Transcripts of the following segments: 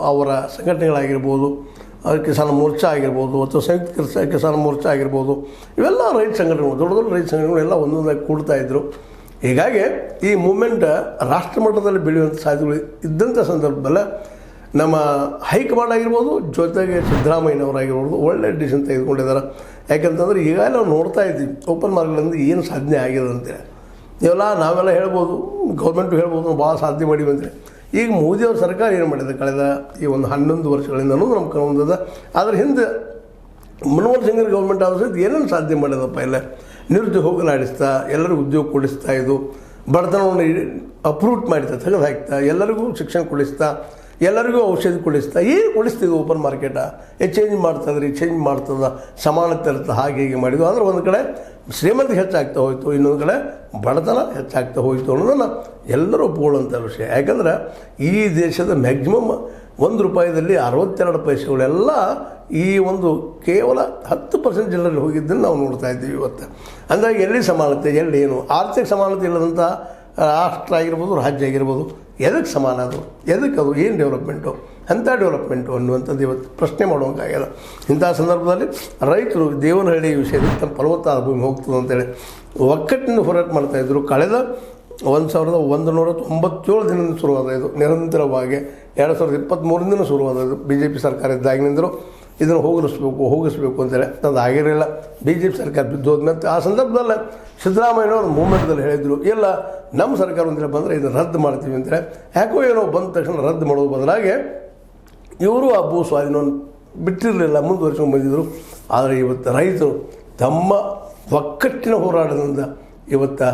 ಅವರ ಸಂಘಟನೆಗಳಾಗಿರ್ಬೋದು, ಕಿಸಾನ್ ಮೋರ್ಚಾ ಆಗಿರ್ಬೋದು ಅಥವಾ ಸಂಯುಕ್ತ ಕಿಸಾನ್ ಮೋರ್ಚಾ ಆಗಿರ್ಬೋದು, ಇವೆಲ್ಲ ರೈತ ಸಂಘಟನೆಗಳು, ದೊಡ್ಡ ದೊಡ್ಡ ರೈತ ಸಂಘಟನೆಗಳು ಎಲ್ಲ ಒಂದೊಂದಾಗಿ ಕೂಡ್ತಾಯಿದ್ರು. ಹೀಗಾಗಿ ಈ ಮೂಮೆಂಟ್ ರಾಷ್ಟ್ರ ಮಟ್ಟದಲ್ಲಿ ಬೆಳೆಯುವಂಥ ಸಾಧ್ಯತೆಗಳು ಇದ್ದಂಥ ಸಂದರ್ಭದಲ್ಲಿ ನಮ್ಮ ಹೈಕಮಾಂಡ್ ಆಗಿರ್ಬೋದು, ಜೊತೆಗೆ ಸಿದ್ದರಾಮಯ್ಯನವರಾಗಿರ್ಬೋದು ಒಳ್ಳೆ ಡಿಸಿಷನ್ ತೆಗೆದುಕೊಂಡಿದ್ದಾರೆ. ಯಾಕಂತಂದ್ರೆ ಈಗಾಗಲೇ ನಾವು ನೋಡ್ತಾ ಇದ್ದೀವಿ ಓಪನ್ ಮಾರ್ಕೆಟ್ಲಿಂದ ಏನು ಸಾಧನೆ ಆಗಿದೆ ಅಂತೇಳಿ. ಇವೆಲ್ಲ ನಾವೆಲ್ಲ ಹೇಳ್ಬೋದು, ಗೌರ್ಮೆಂಟು ಹೇಳ್ಬೋದು ನಾವು ಭಾಳ ಸಾಧನೆ ಮಾಡಿವಿ ಅಂತೇಳಿ. ಈಗ ಮೋದಿಯವ್ರ ಸರ್ಕಾರ ಏನು ಮಾಡಿದೆ ಕಳೆದ ಈ ಒಂದು 11 ವರ್ಷಗಳಿಂದಲೂ ನಮ್ಮ ಕನೊಂದದ. ಅದ್ರ ಹಿಂದೆ ಮನಮೋಹನ್ ಸಿಂಗ್ ಗೌರ್ಮೆಂಟ್ ಆದರೂ ಸಹಿತ ಏನೇನು ಸಾಧನೆ ಮಾಡಿದಪ್ಪ, ಇಲ್ಲ ನಿರುದ್ಯೋಗ ಹೋಗಲಾಡಿಸ್ತಾ, ಎಲ್ಲರಿಗೂ ಉದ್ಯೋಗ ಕೊಡಿಸ್ತಾ, ಇದು ಬಡತನವನ್ನು ಅಪ್ರೂಟ್ ಮಾಡಿತಾ, ತೆಗೆದು ಹಾಕ್ತಾ, ಎಲ್ಲರಿಗೂ ಶಿಕ್ಷಣ ಕೊಡಿಸ್ತಾ, ಎಲ್ಲರಿಗೂ ಔಷಧಿ ಕೊಡಿಸ್ತಾ, ಏನು ಕೊಡಿಸ್ತಿದ್ವು ಓಪನ್ ಮಾರ್ಕೆಟ ಚೇಂಜ್ ಮಾಡ್ತದ್ರಿ, ಚೇಂಜ್ ಮಾಡ್ತದ, ಸಮಾನತೆ ಇರುತ್ತೆ, ಹಾಗೆ ಹೀಗೆ ಮಾಡಿದ್ವು. ಆದರೆ ಒಂದು ಕಡೆ ಶ್ರೀಮಂತಿಗೆ ಹೆಚ್ಚಾಗ್ತಾ ಹೋಯಿತು, ಇನ್ನೊಂದು ಕಡೆ ಬಡತನ ಹೆಚ್ಚಾಗ್ತಾ ಹೋಯಿತು ಅನ್ನೋದನ್ನು ಎಲ್ಲರೂ ಒಪ್ಕೊಳ್ಳುವಂಥ ವಿಷಯ. ಯಾಕಂದ್ರೆ ಈ ದೇಶದ ಮ್ಯಾಕ್ಸಿಮಮ್ ₹1 62 ಪೈಸೆಗಳೆಲ್ಲ ಈ ಒಂದು ಕೇವಲ 10% ಜನರಲ್ಲಿ ಹೋಗಿದ್ದನ್ನು ನಾವು ನೋಡ್ತಾ ಇದ್ದೀವಿ ಇವತ್ತು. ಅಂದಾಗ ಎಲ್ಲಿ ಸಮಾನತೆ, ಎಲ್ಲಿ ಏನು ಆರ್ಥಿಕ ಸಮಾನತೆ ಇಲ್ಲದಂಥ ರಾಷ್ಟ್ರ ಆಗಿರ್ಬೋದು, ರಾಜ್ಯ ಆಗಿರ್ಬೋದು, ಎದಕ್ಕೆ ಸಮಾನ ಅದು, ಎದಕ್ಕೆ ಅದು, ಏನು ಡೆವಲಪ್ಮೆಂಟು, ಅಂಥ ಡೆವಲಪ್ಮೆಂಟು ಅನ್ನುವಂಥದ್ದು ಇವತ್ತು ಪ್ರಶ್ನೆ ಮಾಡುವಂಗಾಗ್ಯದ. ಇಂಥ ಸಂದರ್ಭದಲ್ಲಿ ರೈತರು ದೇವನಹಳ್ಳಿ ವಿಷಯದಲ್ಲಿ ತಮ್ಮ ಫಲವತ್ತಾದ ಭೂಮಿ ಹೋಗ್ತದೆ ಅಂತೇಳಿ ಒಕ್ಕಟ್ಟಿನಿಂದ ಹೋರಾಟ ಮಾಡ್ತಾಯಿದ್ರು. ಕಳೆದ 1197 ದಿನದಿಂದ ಶುರುವಾದ ಇದು ನಿರಂತರವಾಗಿ 2023 ಶುರುವಾದ ಇದು. BJP ಸರ್ಕಾರ ಇದ್ದಾಗಿನಿಂದಲೂ ಇದನ್ನು ಹೋಗಿಸ್ಬೇಕು ಅಂತೇಳಿ ಅದು ಆಗಿರಲಿಲ್ಲ. BJP ಸರ್ಕಾರ ಬಿದ್ದೋದ್ಮೇಲೆ ಆ ಸಂದರ್ಭದಲ್ಲಿ ಸಿದ್ದರಾಮಯ್ಯನವರು ಮೂಮೆಂಟ್ದಲ್ಲಿ ಹೇಳಿದರು, ಇಲ್ಲ ನಮ್ಮ ಸರ್ಕಾರ ಅಂತೇಳಿ ಬಂದರೆ ಇದನ್ನು ರದ್ದು ಮಾಡ್ತೀವಿ ಅಂತೇಳಿ. ಯಾಕೋ ಏನೋ ಬಂದ ತಕ್ಷಣ ರದ್ದು ಮಾಡೋದು ಬದಲಾಗಿ ಇವರು ಆ ಭೂ ಸ್ವಾಧೀನವನ್ನು ಬಿಟ್ಟಿರಲಿಲ್ಲ, ಮುಂದುವರಿಸ್ಕೊಂಡು ಬಂದಿದ್ದರು. ಆದರೆ ಇವತ್ತು ರೈತರು ತಮ್ಮ ಒಕ್ಕಟ್ಟಿನ ಹೋರಾಟದಿಂದ ಇವತ್ತು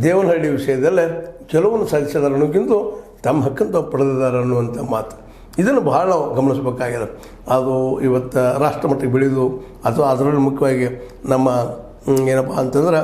ದೇವನಹಳ್ಳಿ ವಿಷಯದಲ್ಲೇ ಕೆಲವನ್ನು ಸಾಧಿಸಿದ್ದಾರೆ ಅನ್ನೋಕ್ಕಿಂತ ತಮ್ಮ ಹಕ್ಕನ್ನು ತಾವು ಪಡೆದಿದ್ದಾರೆ ಅನ್ನುವಂಥ ಮಾತು. ಇದನ್ನು ಭಾಳ ನಾವು ಗಮನಿಸಬೇಕಾಗಿದೆ. ಅದು ಇವತ್ತು ರಾಷ್ಟ್ರ ಮಟ್ಟಕ್ಕೆ ಬೆಳೆದು ಅಥವಾ ಅದರಲ್ಲಿ ಮುಖ್ಯವಾಗಿ ನಮ್ಮ ಏನಪ್ಪ ಅಂತಂದ್ರೆ